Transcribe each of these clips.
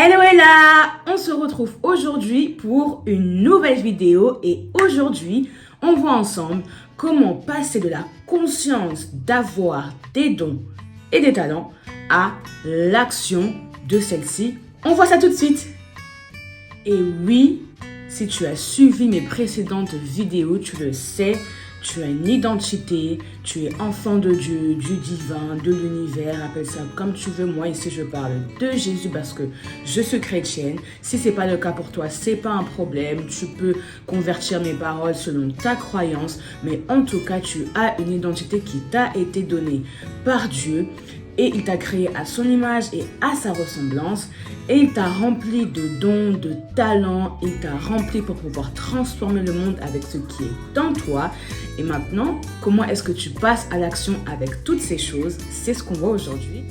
Hello Ella, on se retrouve aujourd'hui pour une nouvelle vidéo et aujourd'hui on voit ensemble comment passer de la conscience d'avoir des dons et des talents à l'action de celle-ci. On voit ça tout de suite. Et oui, si tu as suivi mes précédentes vidéos, tu le sais, tu as une identité, tu es enfant de Dieu, du divin, de l'univers, appelle ça comme tu veux. Moi ici je parle de Jésus parce que je suis chrétienne. Si ce n'est pas le cas pour toi, ce n'est pas un problème. Tu peux convertir mes paroles selon ta croyance. Mais en tout cas, tu as une identité qui t'a été donnée par Dieu. Et il t'a créé à son image et à sa ressemblance. Et il t'a rempli de dons, de talents. Il t'a rempli pour pouvoir transformer le monde avec ce qui est en toi. Et maintenant, comment est-ce que tu passes à l'action avec toutes ces choses? C'est ce qu'on voit aujourd'hui.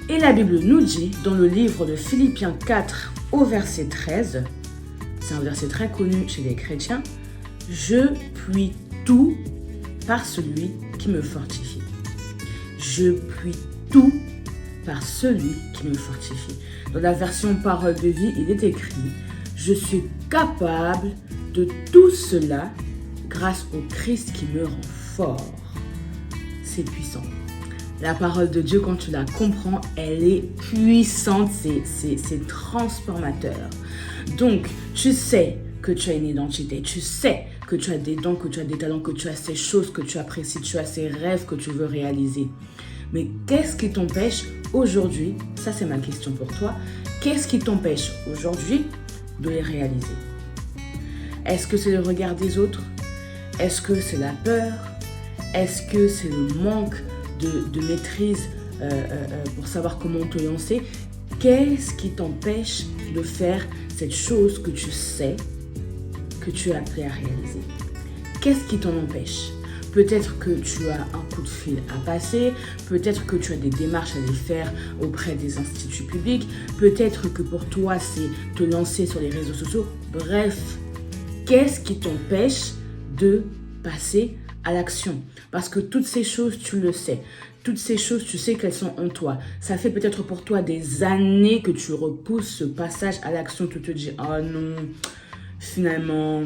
Et la Bible nous dit dans le livre de Philippiens 4 au verset 13, c'est un verset très connu chez les chrétiens, « Je puis tout par celui qui me fortifie. » Je puis tout par celui qui me fortifie. Dans la version parole de vie, il est écrit « Je suis capable de tout cela grâce au Christ qui me rend fort. » C'est puissant. La parole de Dieu, quand tu la comprends, elle est puissante, c'est transformateur. Donc, tu sais que tu as une identité, tu sais que tu as des dons, que tu as des talents, que tu as ces choses que tu apprécies, tu as ces rêves que tu veux réaliser. Mais qu'est-ce qui t'empêche aujourd'hui, ça c'est ma question pour toi, qu'est-ce qui t'empêche aujourd'hui de les réaliser? Est-ce que c'est le regard des autres? Est-ce que c'est la peur? Est-ce que c'est le manque de maîtrise pour savoir comment te lancer? Qu'est-ce qui t'empêche de faire cette chose que tu sais que tu es appelé à réaliser? Qu'est-ce qui t'en empêche? Peut-être que tu as un coup de fil à passer, peut-être que tu as des démarches à les faire auprès des instituts publics, peut-être que pour toi c'est te lancer sur les réseaux sociaux. Bref, qu'est-ce qui t'empêche de passer à l'action? Parce que toutes ces choses, tu le sais. Toutes ces choses, tu sais qu'elles sont en toi. Ça fait peut-être pour toi des années que tu repousses ce passage à l'action. Tu te dis, oh non, finalement,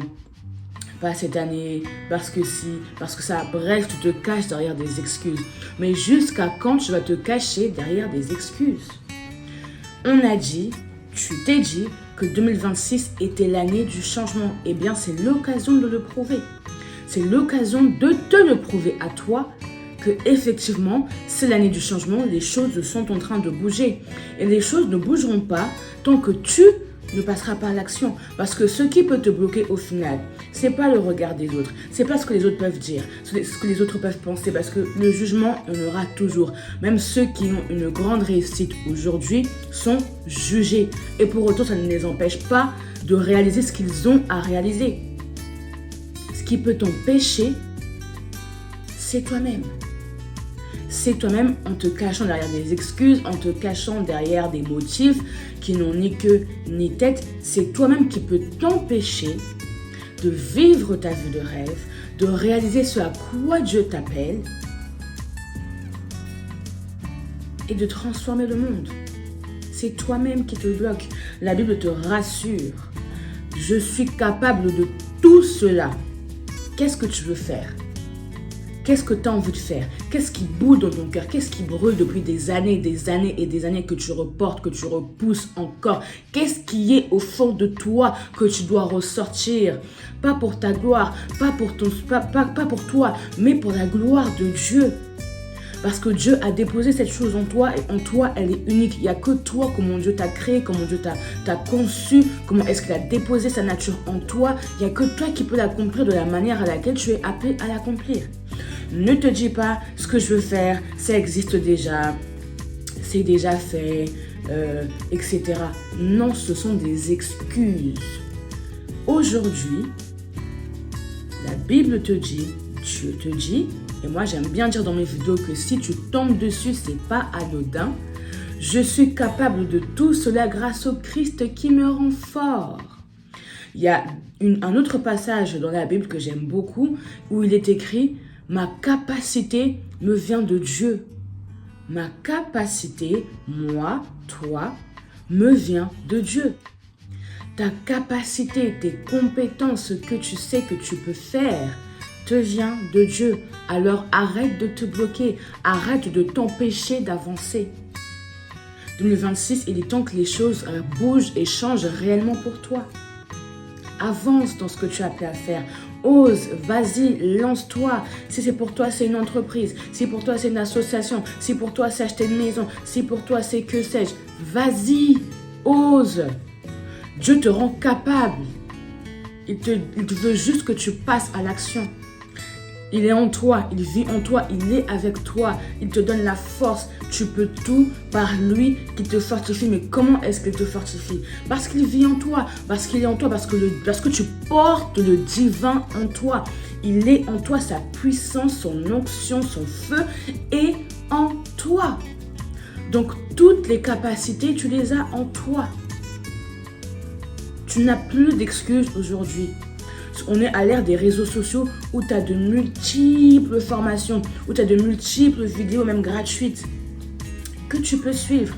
pas cette année, parce que si, parce que ça. Bref, tu te caches derrière des excuses. Mais jusqu'à quand tu vas te cacher derrière des excuses? On a dit, tu t'es dit que 2026 était l'année du changement. Eh bien, c'est l'occasion de le prouver. C'est l'occasion de te le prouver à toi que effectivement, c'est l'année du changement. Les choses sont en train de bouger. Et les choses ne bougeront pas tant que tu ne passeras pas à l'action. Parce que ce qui peut te bloquer au final, c'est pas le regard des autres. C'est pas ce que les autres peuvent dire, ce que les autres peuvent penser. Parce que le jugement, on aura toujours. Même ceux qui ont une grande réussite aujourd'hui sont jugés. Et pour autant, ça ne les empêche pas de réaliser ce qu'ils ont à réaliser. Ce qui peut t'empêcher, c'est toi-même. C'est toi-même en te cachant derrière des excuses, en te cachant derrière des motifs qui n'ont ni queue ni tête. C'est toi-même qui peut t'empêcher de vivre ta vie de rêve, de réaliser ce à quoi Dieu t'appelle et de transformer le monde. C'est toi-même qui te bloque. La Bible te rassure. Je suis capable de tout cela. Qu'est-ce que tu veux faire? Qu'est-ce que tu as envie de faire? Qu'est-ce qui bout dans ton cœur? Qu'est-ce qui brûle depuis des années et des années que tu reportes, que tu repousses encore? Qu'est-ce qui est au fond de toi que tu dois ressortir? Pas pour ta gloire, pas pour toi, mais pour la gloire de Dieu. Parce que Dieu a déposé cette chose en toi et en toi, elle est unique. Il n'y a que toi, comment Dieu t'a créé, comment Dieu t'a conçu, comment est-ce qu'il a déposé sa nature en toi. Il n'y a que toi qui peux l'accomplir de la manière à laquelle tu es appelé à l'accomplir. Ne te dis pas ce que je veux faire, ça existe déjà, c'est déjà fait, etc. Non, ce sont des excuses. Aujourd'hui, la Bible te dit, Dieu te dit, et moi j'aime bien dire dans mes vidéos que si tu tombes dessus, c'est pas anodin. Je suis capable de tout cela grâce au Christ qui me rend fort. Il y a un autre passage dans la Bible que j'aime beaucoup où il est écrit « Ma capacité me vient de Dieu ». Ma capacité, moi, toi, me vient de Dieu. Ta capacité, tes compétences, ce que tu sais que tu peux faire, te vient de Dieu. Alors arrête de te bloquer, arrête de t'empêcher d'avancer. 2026, il est temps que les choses bougent et changent réellement pour toi. Avance dans ce que tu as appris à faire. Ose, vas-y, lance-toi. Si c'est pour toi, c'est une entreprise. Si pour toi, c'est une association. Si pour toi, c'est acheter une maison. Si pour toi, c'est que sais-je. Vas-y, ose. Dieu te rend capable. Il te veut juste que tu passes à l'action. Il est en toi, il vit en toi, il est avec toi. Il te donne la force. Tu peux tout par lui qui te fortifie. Mais comment est-ce qu'il te fortifie? Parce qu'il vit en toi, parce qu'il est en toi, parce que tu portes le divin en toi. Il est en toi, sa puissance, son onction, son feu est en toi. Donc toutes les capacités, tu les as en toi. Tu n'as plus d'excuses aujourd'hui. On est à l'ère des réseaux sociaux où tu as de multiples formations, où tu as de multiples vidéos, même gratuites, que tu peux suivre.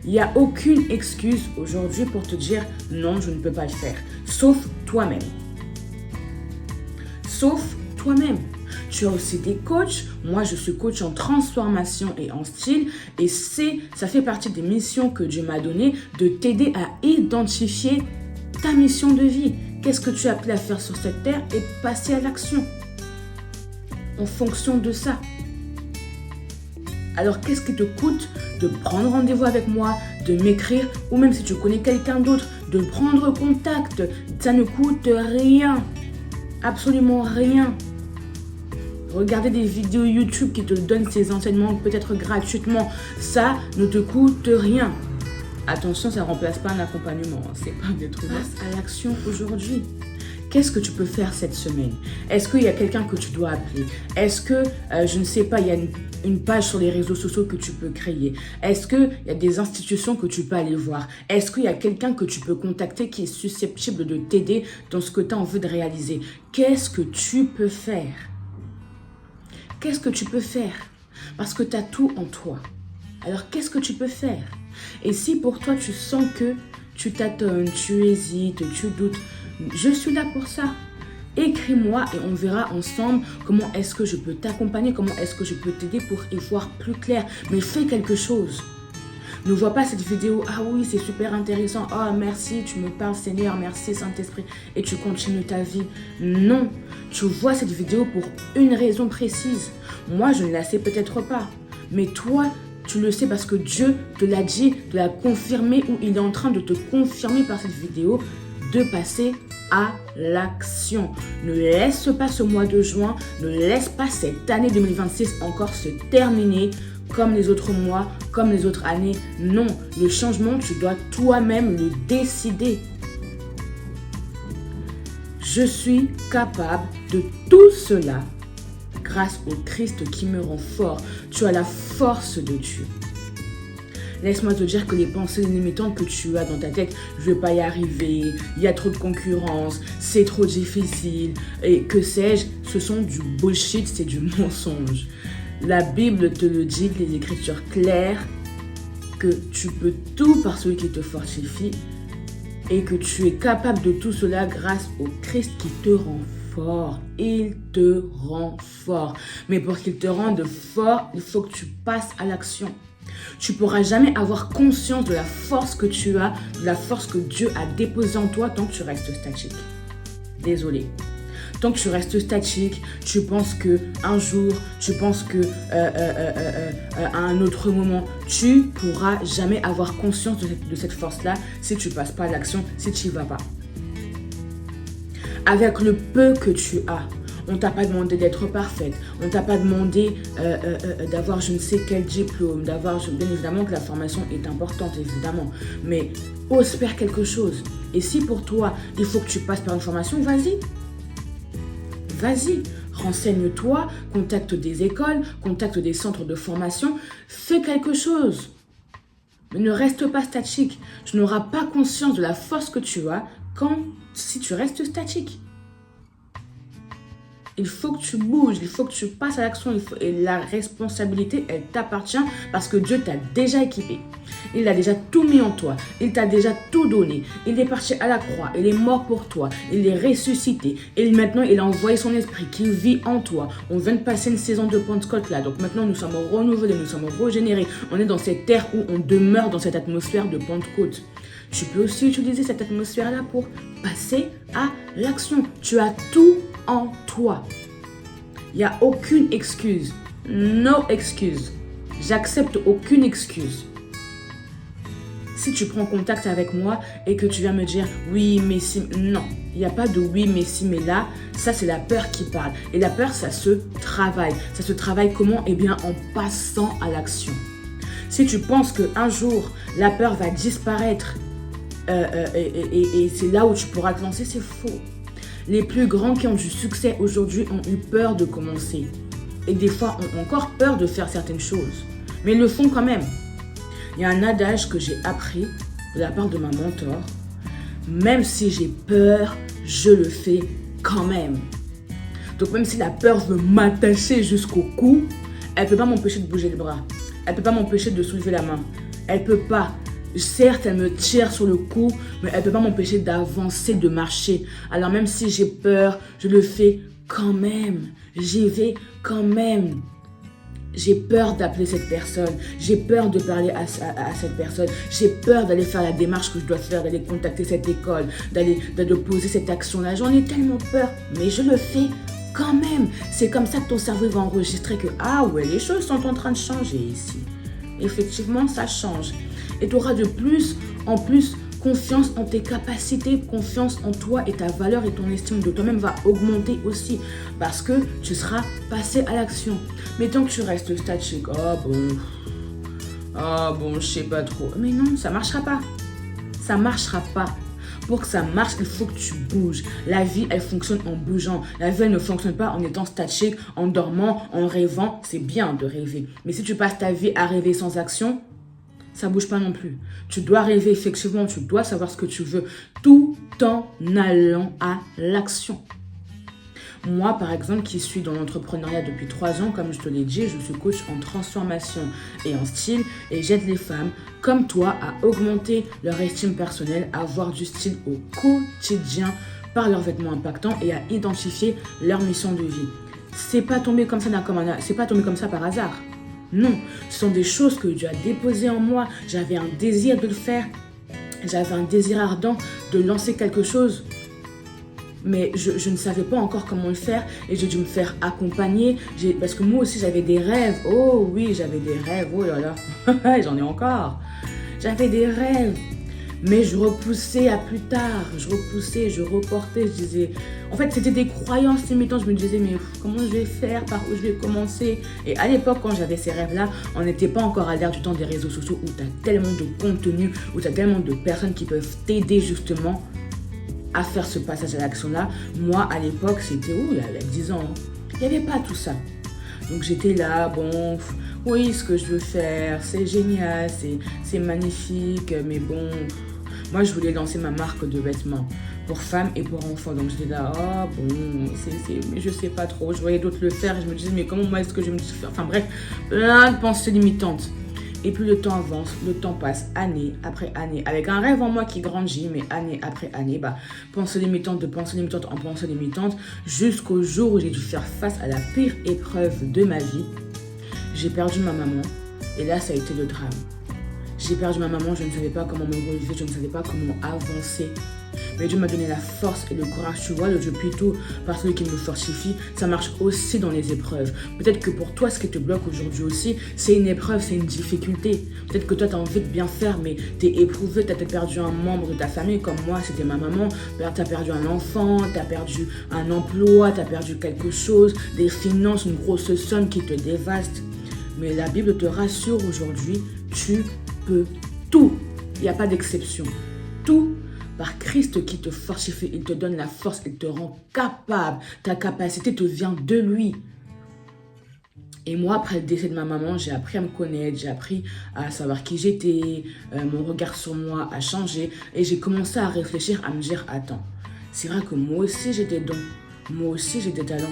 Il n'y a aucune excuse aujourd'hui pour te dire non, je ne peux pas le faire. Sauf toi-même. Sauf toi-même. Tu as aussi des coachs. Moi, je suis coach en transformation et en style. Et ça fait partie des missions que Dieu m'a données de t'aider à identifier ta mission de vie. Qu'est-ce que tu as appris à faire sur cette terre et passer à l'action en fonction de ça. Alors, qu'est-ce qui te coûte de prendre rendez-vous avec moi, de m'écrire, ou même si tu connais quelqu'un d'autre, de prendre contact? Ça ne coûte rien. Absolument rien. Regarder des vidéos YouTube qui te donnent ces enseignements peut-être gratuitement, ça ne te coûte rien. Attention, ça ne remplace pas un accompagnement. C'est pas d'être face à l'action aujourd'hui. Qu'est-ce que tu peux faire cette semaine? Est-ce qu'il y a quelqu'un que tu dois appeler? Est-ce que, je ne sais pas, il y a une page sur les réseaux sociaux que tu peux créer? Est-ce qu'il y a des institutions que tu peux aller voir? Est-ce qu'il y a quelqu'un que tu peux contacter qui est susceptible de t'aider dans ce que tu as envie de réaliser? Qu'est-ce que tu peux faire? Qu'est-ce que tu peux faire? Parce que tu as tout en toi. Alors, qu'est-ce que tu peux faire? Et si pour toi, tu sens que tu tâtonnes, tu hésites, tu doutes, je suis là pour ça. Écris-moi et on verra ensemble comment est-ce que je peux t'accompagner, comment est-ce que je peux t'aider pour y voir plus clair. Mais fais quelque chose. Ne vois pas cette vidéo, ah oui, c'est super intéressant, oh merci, tu me parles Seigneur, merci Saint-Esprit, et tu continues ta vie. Non, tu vois cette vidéo pour une raison précise. Moi, je ne la sais peut-être pas, mais toi, tu le sais parce que Dieu te l'a dit, te l'a confirmé, ou il est en train de te confirmer par cette vidéo de passer à l'action. Ne laisse pas ce mois de juin, ne laisse pas cette année 2026 encore se terminer comme les autres mois, comme les autres années. Non, le changement, tu dois toi-même le décider. Je suis capable de tout cela grâce au Christ qui me rend fort. Tu as la force de Dieu. Laisse-moi te dire que les pensées limitantes que tu as dans ta tête, je ne vais pas y arriver, il y a trop de concurrence, c'est trop difficile, et que sais-je, ce sont du bullshit, c'est du mensonge. La Bible te le dit, les Écritures claires, que tu peux tout par celui qui te fortifie et que tu es capable de tout cela grâce au Christ qui te rend fort. Il te rend fort. Mais pour qu'il te rende fort, il faut que tu passes à l'action. Tu ne pourras jamais avoir conscience de la force que tu as, de la force que Dieu a déposée en toi tant que tu restes statique. Désolé. Tant que tu restes statique, tu penses qu'un jour, tu penses à un autre moment, tu pourras jamais avoir conscience de cette force-là si tu ne passes pas à l'action, si tu n'y vas pas. Avec le peu que tu as, on ne t'a pas demandé d'être parfaite, on ne t'a pas demandé d'avoir je ne sais quel diplôme, bien évidemment que la formation est importante, évidemment, mais ose faire quelque chose. Et si pour toi, il faut que tu passes par une formation, vas-y. Vas-y, renseigne-toi, contacte des écoles, contacte des centres de formation, fais quelque chose. Mais ne reste pas statique. Tu n'auras pas conscience de la force que tu as si tu restes statique. Il faut que tu bouges, il faut que tu passes à l'action. Et la responsabilité, elle t'appartient parce que Dieu t'a déjà équipé. Il a déjà tout mis en toi. Il t'a déjà tout donné. Il est parti à la croix. Il est mort pour toi. Il est ressuscité. Et maintenant, il a envoyé son esprit qui vit en toi. On vient de passer une saison de Pentecôte là. Donc maintenant, nous sommes renouvelés, nous sommes régénérés. On est dans cette terre où on demeure dans cette atmosphère de Pentecôte. Tu peux aussi utiliser cette atmosphère-là pour passer à l'action. Tu as tout en toi. Il n'y a aucune excuse. No excuse. J'accepte aucune excuse. Si tu prends contact avec moi et que tu viens me dire oui, mais si... Non, il n'y a pas de oui, mais si, mais là. Ça, c'est la peur qui parle. Et la peur, ça se travaille. Ça se travaille comment? Eh bien, en passant à l'action. Si tu penses qu'un jour, la peur va disparaître et c'est là où tu pourras te lancer, c'est faux. Les plus grands qui ont du succès aujourd'hui ont eu peur de commencer. Et des fois, ont encore peur de faire certaines choses. Mais ils le font quand même. Il y a un adage que j'ai appris de la part de ma mentor. Même si j'ai peur, je le fais quand même. Donc même si la peur veut m'attacher jusqu'au cou, elle ne peut pas m'empêcher de bouger le bras. Elle ne peut pas m'empêcher de soulever la main. Elle ne peut pas. Certes, elle me tire sur le cou, mais elle ne peut pas m'empêcher d'avancer, de marcher. Alors même si j'ai peur, je le fais quand même. J'y vais quand même. J'ai peur d'appeler cette personne. J'ai peur de parler à cette personne. J'ai peur d'aller faire la démarche que je dois faire, d'aller contacter cette école, de poser cette action-là. J'en ai tellement peur, mais je le fais quand même. C'est comme ça que ton cerveau va enregistrer que ah ouais, les choses sont en train de changer ici. Effectivement, ça change. Et tu auras de plus en plus confiance en tes capacités, confiance en toi et ta valeur et ton estime de toi-même va augmenter aussi parce que tu seras passé à l'action. Mais tant que tu restes statique, je sais pas trop. Mais non, ça marchera pas. Ça marchera pas. Pour que ça marche, il faut que tu bouges. La vie, elle fonctionne en bougeant. La vie, elle ne fonctionne pas en étant statique, en dormant, en rêvant. C'est bien de rêver. Mais si tu passes ta vie à rêver sans action, ça bouge pas non plus. Tu dois rêver, effectivement, tu dois savoir ce que tu veux tout en allant à l'action. Moi, par exemple, qui suis dans l'entrepreneuriat depuis 3 ans, comme je te l'ai dit, je suis coach en transformation et en style et j'aide les femmes comme toi à augmenter leur estime personnelle, à avoir du style au quotidien par leurs vêtements impactants et à identifier leur mission de vie. C'est pas tombé comme ça par hasard. Non, ce sont des choses que Dieu a déposées en moi. J'avais un désir de le faire. J'avais un désir ardent de lancer quelque chose. Mais je ne savais pas encore comment le faire et j'ai dû me faire accompagner. Parce que moi aussi, j'avais des rêves. Oh oui, j'avais des rêves. Oh là là, j'en ai encore. J'avais des rêves. Mais je repoussais à plus tard. Je reportais. Je disais... En fait, c'était des croyances limitantes. Je me disais, mais comment je vais faire? Par où je vais commencer? Et à l'époque, quand j'avais ces rêves-là, on n'était pas encore à l'ère du temps des réseaux sociaux où tu as tellement de contenu, où tu as tellement de personnes qui peuvent t'aider justement à faire ce passage à l'action-là. Moi, à l'époque, c'était il y a 10 ans. Il n'y avait pas tout ça. Donc, j'étais là, oui, ce que je veux faire, c'est génial, c'est magnifique, mais bon... Moi, je voulais lancer ma marque de vêtements pour femmes et pour enfants. Donc, j'étais là, mais je sais pas trop. Je voyais d'autres le faire et je me disais, mais comment moi est-ce que je vais me faire? Enfin bref, plein de pensées limitantes. Et plus le temps avance, le temps passe, année après année, avec un rêve en moi qui grandit, mais année après année, pensée limitante de pensée limitante en pensée limitante, jusqu'au jour où j'ai dû faire face à la pire épreuve de ma vie. J'ai perdu ma maman et là, ça a été le drame. J'ai perdu ma maman, je ne savais pas comment me relever, je ne savais pas comment avancer. Mais Dieu m'a donné la force et le courage. Tu vois, le Dieu plutôt par celui qui me fortifie, ça marche aussi dans les épreuves. Peut-être que pour toi, ce qui te bloque aujourd'hui aussi, c'est une épreuve, c'est une difficulté. Peut-être que toi, tu as envie de bien faire, mais tu es éprouvé, tu as peut-être perdu un membre de ta famille, comme moi, c'était ma maman. Tu as perdu un enfant, tu as perdu un emploi, tu as perdu quelque chose, des finances, une grosse somme qui te dévaste. Mais la Bible te rassure aujourd'hui, tu peux tout. Il n'y a pas d'exception. Tout par Christ qui te fortifie. Il te donne la force, il te rend capable. Ta capacité te vient de lui. Et moi, après le décès de ma maman, j'ai appris à me connaître, j'ai appris à savoir qui j'étais, mon regard sur moi a changé. Et j'ai commencé à réfléchir, à me dire, attends, c'est vrai que moi aussi j'ai des dons, moi aussi j'ai des talents.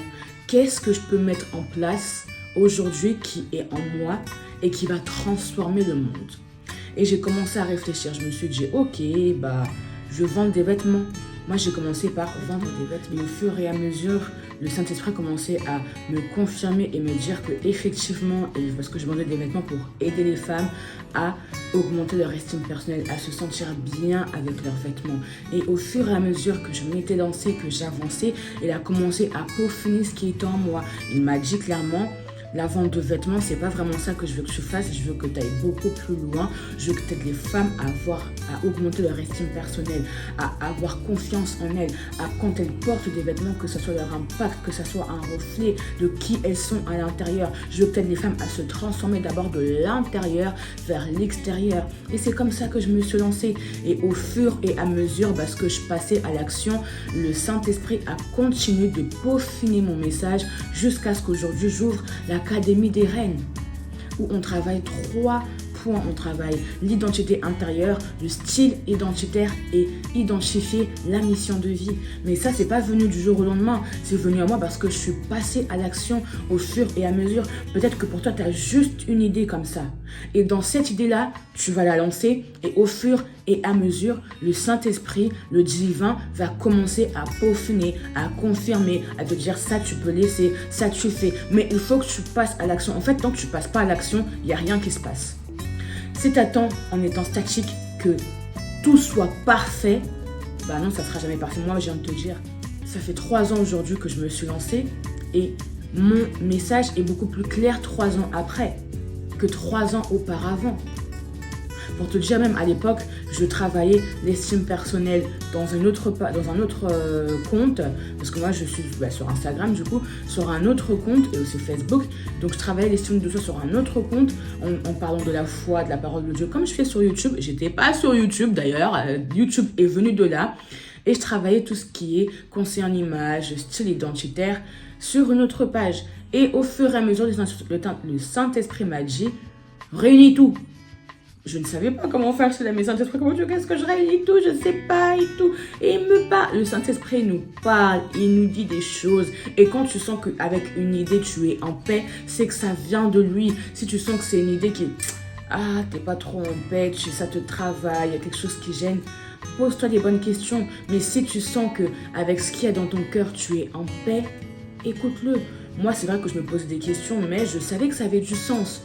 qu'est-ce que je peux mettre en place aujourd'hui qui est en moi et qui va transformer le monde. Et j'ai commencé à réfléchir. Je me suis dit, ok, je vends des vêtements. Moi, j'ai commencé par vendre des vêtements. Au fur et à mesure, le Saint-Esprit a commencé à me confirmer et me dire que effectivement, parce que je vendais des vêtements pour aider les femmes à augmenter leur estime personnelle, à se sentir bien avec leurs vêtements. Et au fur et à mesure que je m'étais lancée, que j'avançais, il a commencé à peaufiner ce qui était en moi. Il m'a dit clairement, la vente de vêtements, c'est pas vraiment ça que je veux que tu fasses. Je veux que tu ailles beaucoup plus loin. Je veux que tu aides les femmes à augmenter leur estime personnelle, à avoir confiance en elles, à quand elles portent des vêtements, que ce soit leur impact, que ce soit un reflet de qui elles sont à l'intérieur. Je veux que tu aides les femmes à se transformer d'abord de l'intérieur vers l'extérieur. Et c'est comme ça que je me suis lancée. Et au fur et à mesure, parce que je passais à l'action, le Saint-Esprit a continué de peaufiner mon message jusqu'à ce qu'aujourd'hui j'ouvre l'Académie des Reines, où on travaille 3 points. On travaille l'identité intérieure, le style identitaire et identifier la mission de vie. Mais ça, c'est pas venu du jour au lendemain. C'est venu à moi parce que je suis passée à l'action au fur et à mesure. Peut-être que pour toi, tu as juste une idée comme ça. Et dans cette idée-là, tu vas la lancer et au fur et à mesure, le Saint-Esprit, le divin, va commencer à peaufiner, à confirmer, à te dire ça tu peux laisser, ça tu fais. Mais il faut que tu passes à l'action. En fait, tant que tu passes pas à l'action, il n'y a rien qui se passe. Si tu attends en étant statique que tout soit parfait, non, ça ne sera jamais parfait. Moi, je viens de te dire, ça fait 3 ans aujourd'hui que je me suis lancée et mon message est beaucoup plus clair 3 ans après que 3 ans auparavant. Pour te dire, même à l'époque, je travaillais l'estime personnelle dans un autre compte, parce que moi je suis sur Instagram du coup, sur un autre compte et aussi Facebook. Donc je travaillais l'estime de soi sur un autre compte en parlant de la foi, de la parole de Dieu, comme je fais sur YouTube. J'étais pas sur YouTube d'ailleurs, YouTube est venu de là. Et je travaillais tout ce qui est conseil en image, style identitaire sur une autre page. Et au fur et à mesure, le Saint-Esprit m'a dit, réunis tout. Je ne savais pas comment faire chez la maison. Saint-Esprit, comment tu veux, qu'est-ce que je réunis tout, je ne sais pas et tout. Et il me parle. Le Saint-Esprit nous parle, il nous dit des choses. Et quand tu sens qu'avec une idée, tu es en paix, c'est que ça vient de lui. Si tu sens que c'est une idée qui, t'es pas trop en paix, ça te travaille, il y a quelque chose qui gêne, pose-toi des bonnes questions. Mais si tu sens qu'avec ce qu'il y a dans ton cœur, tu es en paix, écoute-le. Moi, c'est vrai que je me pose des questions, mais je savais que ça avait du sens.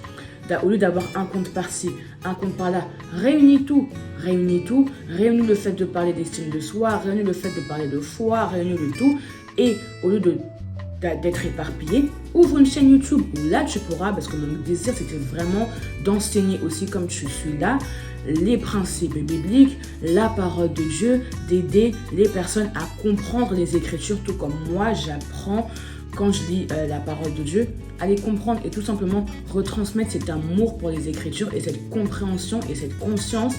Au lieu d'avoir un compte par-ci, un compte par-là, réunis tout, réunis le fait de parler d'estime de soi, réunis le fait de parler de foi, réunis le tout, et au lieu d'être éparpillé, ouvre une chaîne YouTube où là tu pourras, parce que mon désir c'était vraiment d'enseigner aussi comme tu suis là, les principes bibliques, la parole de Dieu, d'aider les personnes à comprendre les Écritures, tout comme moi j'apprends quand je lis la parole de Dieu, à les comprendre et tout simplement retransmettre cet amour pour les Écritures et cette compréhension et cette conscience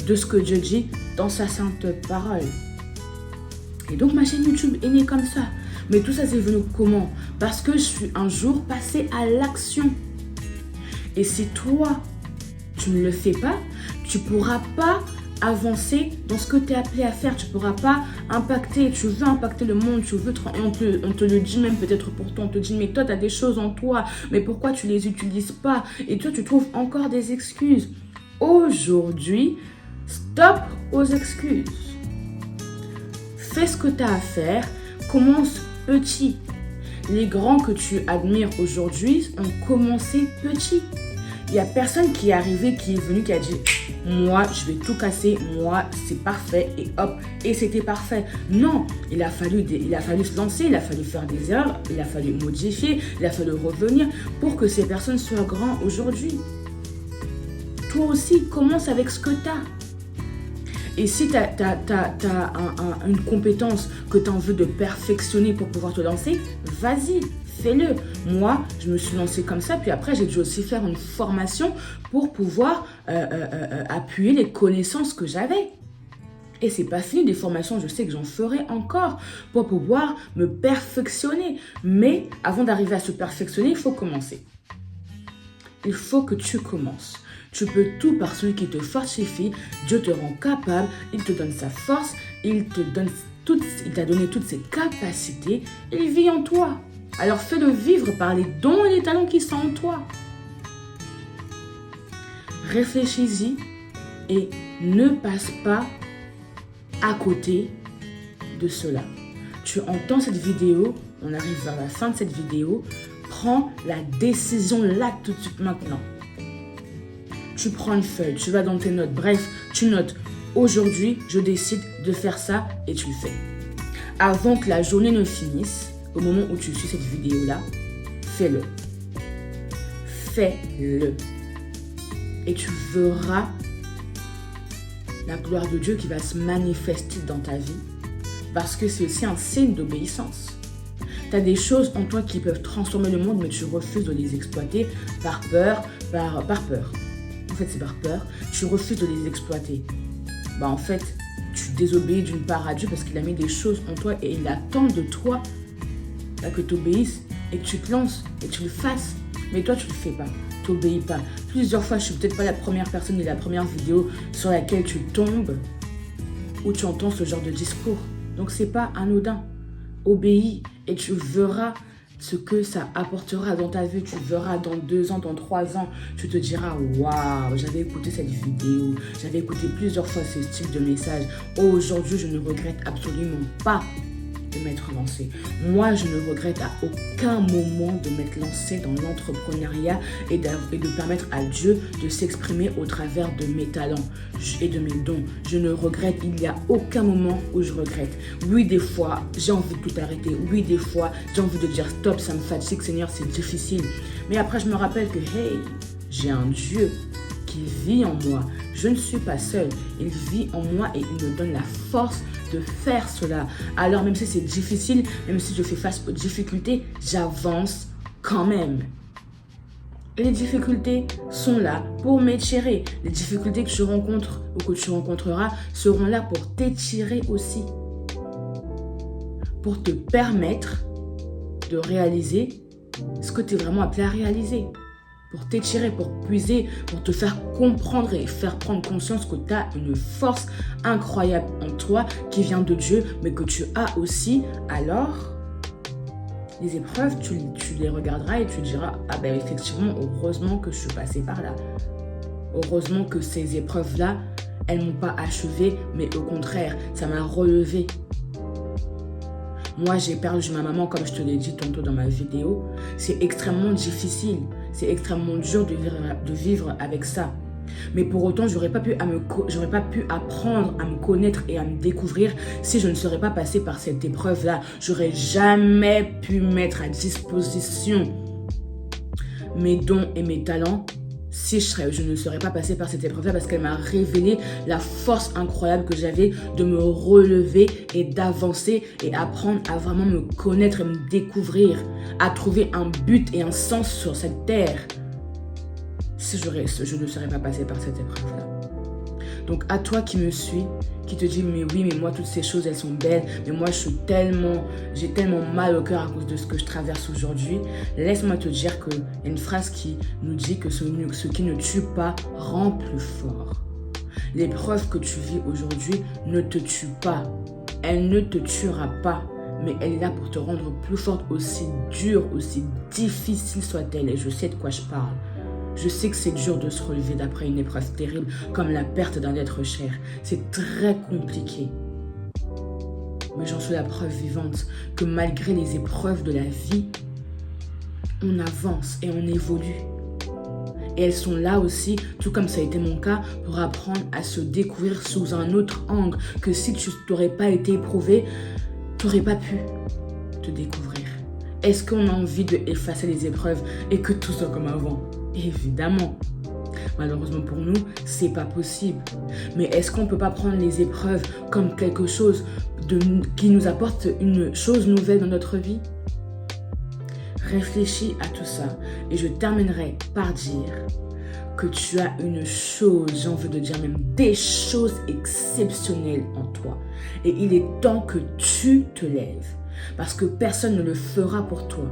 de ce que Dieu dit dans sa sainte parole. Et donc ma chaîne YouTube est née comme ça. Mais tout ça c'est venu comment? Parce que je suis un jour passée à l'action. Et si toi, tu ne le fais pas, tu ne pourras pas avancer dans ce que tu es appelé à faire. Tu ne pourras pas impacter. Tu veux impacter le monde, tu veux et on te le dit même peut-être pour toi. On te dit, mais toi, tu as des choses en toi. Mais pourquoi tu ne les utilises pas? Et toi, tu trouves encore des excuses. Aujourd'hui, stop aux excuses. Fais ce que tu as à faire. Commence petit. Les grands que tu admires aujourd'hui ont commencé petit. Il n'y a personne qui est arrivé, qui est venu, qui a dit « Moi, je vais tout casser, moi, c'est parfait. » Et hop, et c'était parfait. Non, il a fallu se lancer, il a fallu faire des erreurs, il a fallu modifier, il a fallu revenir pour que ces personnes soient grandes aujourd'hui. Toi aussi, commence avec ce que tu as. Et si tu as une compétence que tu as envie de perfectionner pour pouvoir te lancer, vas-y, fais-le. Moi, je me suis lancée comme ça, puis après, j'ai dû aussi faire une formation pour pouvoir appuyer les connaissances que j'avais. Et c'est pas fini, des formations, je sais que j'en ferai encore pour pouvoir me perfectionner. Mais avant d'arriver à se perfectionner, il faut commencer. Il faut que tu commences. Tu peux tout par celui qui te fortifie. Dieu te rend capable. Il te donne sa force. Il t'a donné toutes ses capacités. Il vit en toi. Alors fais-le vivre par les dons et les talents qui sont en toi. Réfléchis-y et ne passe pas à côté de cela. Tu entends cette vidéo, on arrive vers la fin de cette vidéo, prends la décision là tout de suite maintenant. Tu prends une feuille, tu vas dans tes notes, bref, tu notes. Aujourd'hui, je décide de faire ça et tu le fais. Avant que la journée ne finisse, au moment où tu suis cette vidéo-là, fais-le. Fais-le. Et tu verras la gloire de Dieu qui va se manifester dans ta vie. Parce que c'est aussi un signe d'obéissance. Tu as des choses en toi qui peuvent transformer le monde, mais tu refuses de les exploiter par peur, par peur. En fait, c'est par peur. Tu refuses de les exploiter. En fait, tu désobéis d'une part à Dieu parce qu'il a mis des choses en toi et il attend de toi que tu obéisses et que tu te lances et que tu le fasses. Mais toi, tu ne le fais pas. Tu n'obéis pas. Plusieurs fois, je ne suis peut-être pas la première personne et la première vidéo sur laquelle tu tombes ou tu entends ce genre de discours. Donc, ce n'est pas anodin. Obéis et tu verras ce que ça apportera dans ta vie. Tu verras dans 2 ans, dans 3 ans, tu te diras « Waouh, j'avais écouté cette vidéo, j'avais écouté plusieurs fois ce style de message. Aujourd'hui, je ne regrette absolument pas de m'être lancée. Moi, je ne regrette à aucun moment de m'être lancée dans l'entrepreneuriat et de permettre à Dieu de s'exprimer au travers de mes talents et de mes dons. Je ne regrette, il n'y a aucun moment où je regrette. Oui, des fois, j'ai envie de tout arrêter. Oui, des fois, j'ai envie de dire stop, ça me fatigue, Seigneur, c'est difficile. Mais après, je me rappelle que, hey, j'ai un Dieu qui vit en moi. Je ne suis pas seule. Il vit en moi et il me donne la force de faire cela. Alors même si c'est difficile, même si je fais face aux difficultés, j'avance quand même. Et les difficultés sont là pour m'étirer. Les difficultés que je rencontre ou que tu rencontreras seront là pour t'étirer aussi. Pour te permettre de réaliser ce que tu es vraiment appelé à réaliser. Pour t'étirer, pour puiser, pour te faire comprendre et faire prendre conscience que tu as une force incroyable en toi qui vient de Dieu, mais que tu as aussi. Alors, les épreuves, tu les regarderas et tu diras « Ah ben effectivement, heureusement que je suis passée par là. Heureusement que ces épreuves-là, elles ne m'ont pas achevée, mais au contraire, ça m'a relevée. » Moi, j'ai perdu ma maman, comme je te l'ai dit tantôt dans ma vidéo. C'est extrêmement difficile. C'est extrêmement dur de vivre avec ça. Mais pour autant, j'aurais pas pu apprendre à me connaître et à me découvrir si je ne serais pas passée par cette épreuve-là. J'aurais jamais pu mettre à disposition mes dons et mes talents si je ne serais pas passée par cette épreuve-là, parce qu'elle m'a révélé la force incroyable que j'avais de me relever et d'avancer et apprendre à vraiment me connaître et me découvrir, à trouver un but et un sens sur cette terre si je ne serais pas passée par cette épreuve-là. Donc à toi qui me suis, qui te dit mais oui, mais moi toutes ces choses elles sont belles, mais moi j'ai tellement mal au cœur à cause de ce que je traverse aujourd'hui. Laisse-moi te dire qu'il y a une phrase qui nous dit que ce qui ne tue pas rend plus fort. L'épreuve que tu vis aujourd'hui ne te tue pas, elle ne te tuera pas, mais elle est là pour te rendre plus forte, aussi dure, aussi difficile soit-elle, et je sais de quoi je parle. Je sais que c'est dur de se relever d'après une épreuve terrible comme la perte d'un être cher. C'est très compliqué. Mais j'en suis la preuve vivante que malgré les épreuves de la vie, on avance et on évolue. Et elles sont là aussi, tout comme ça a été mon cas, pour apprendre à se découvrir sous un autre angle. Que si tu n'aurais pas été éprouvé, tu n'aurais pas pu te découvrir. Est-ce qu'on a envie d'effacer les épreuves et que tout soit comme avant ? Évidemment. Malheureusement pour nous, c'est pas possible. Mais est-ce qu'on peut pas prendre les épreuves comme quelque chose qui nous apporte une chose nouvelle dans notre vie ? Réfléchis à tout ça et je terminerai par dire que tu as une chose, j'ai envie de dire même des choses exceptionnelles en toi. Et il est temps que tu te lèves. Parce que personne ne le fera pour toi.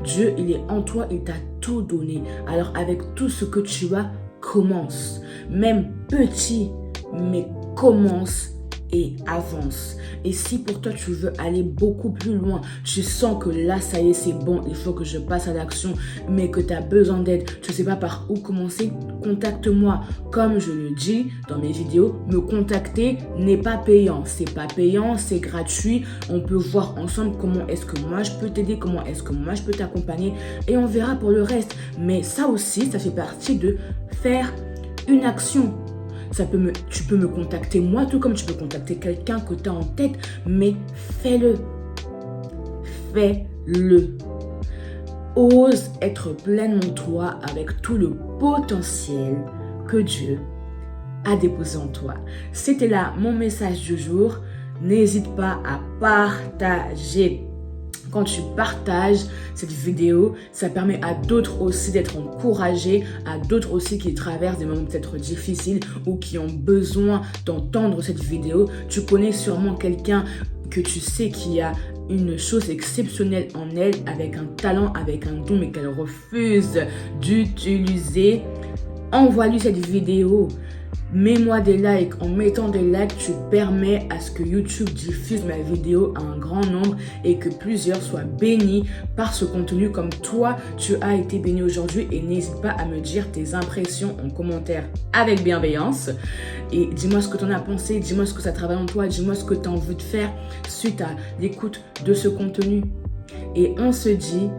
Dieu, il est en toi, il t'a tout donné. Alors avec tout ce que tu as, commence. Même petit, mais commence et avance. Et si pour toi tu veux aller beaucoup plus loin, tu sens que là ça y est c'est bon, il faut que je passe à l'action, mais que tu as besoin d'aide, tu ne sais pas par où commencer, contacte-moi. Comme je le dis dans mes vidéos, me contacter n'est pas payant. C'est pas payant, c'est gratuit. On peut voir ensemble comment est-ce que moi je peux t'aider, comment est-ce que moi je peux t'accompagner et on verra pour le reste. Mais ça aussi, ça fait partie de faire une action. Tu peux me contacter moi, tout comme tu peux contacter quelqu'un que tu as en tête, mais fais-le. Fais-le. Ose être pleinement toi avec tout le potentiel que Dieu a déposé en toi. C'était là mon message du jour. N'hésite pas à partager. Quand tu partages cette vidéo, ça permet à d'autres aussi d'être encouragés, à d'autres aussi qui traversent des moments peut-être difficiles ou qui ont besoin d'entendre cette vidéo. Tu connais sûrement quelqu'un que tu sais qui a une chose exceptionnelle en elle, avec un talent, avec un don, mais qu'elle refuse d'utiliser. Envoie-lui cette vidéo. Mets-moi des likes. En mettant des likes, tu permets à ce que YouTube diffuse ma vidéo à un grand nombre et que plusieurs soient bénis par ce contenu comme toi, tu as été béni aujourd'hui. Et n'hésite pas à me dire tes impressions en commentaire avec bienveillance. Et dis-moi ce que tu en as pensé, dis-moi ce que ça travaille en toi, dis-moi ce que tu as envie de faire suite à l'écoute de ce contenu. Et on se dit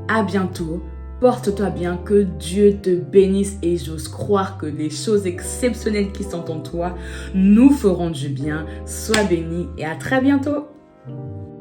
à bientôt. Porte-toi bien, que Dieu te bénisse et j'ose croire que les choses exceptionnelles qui sont en toi nous feront du bien. Sois béni et à très bientôt.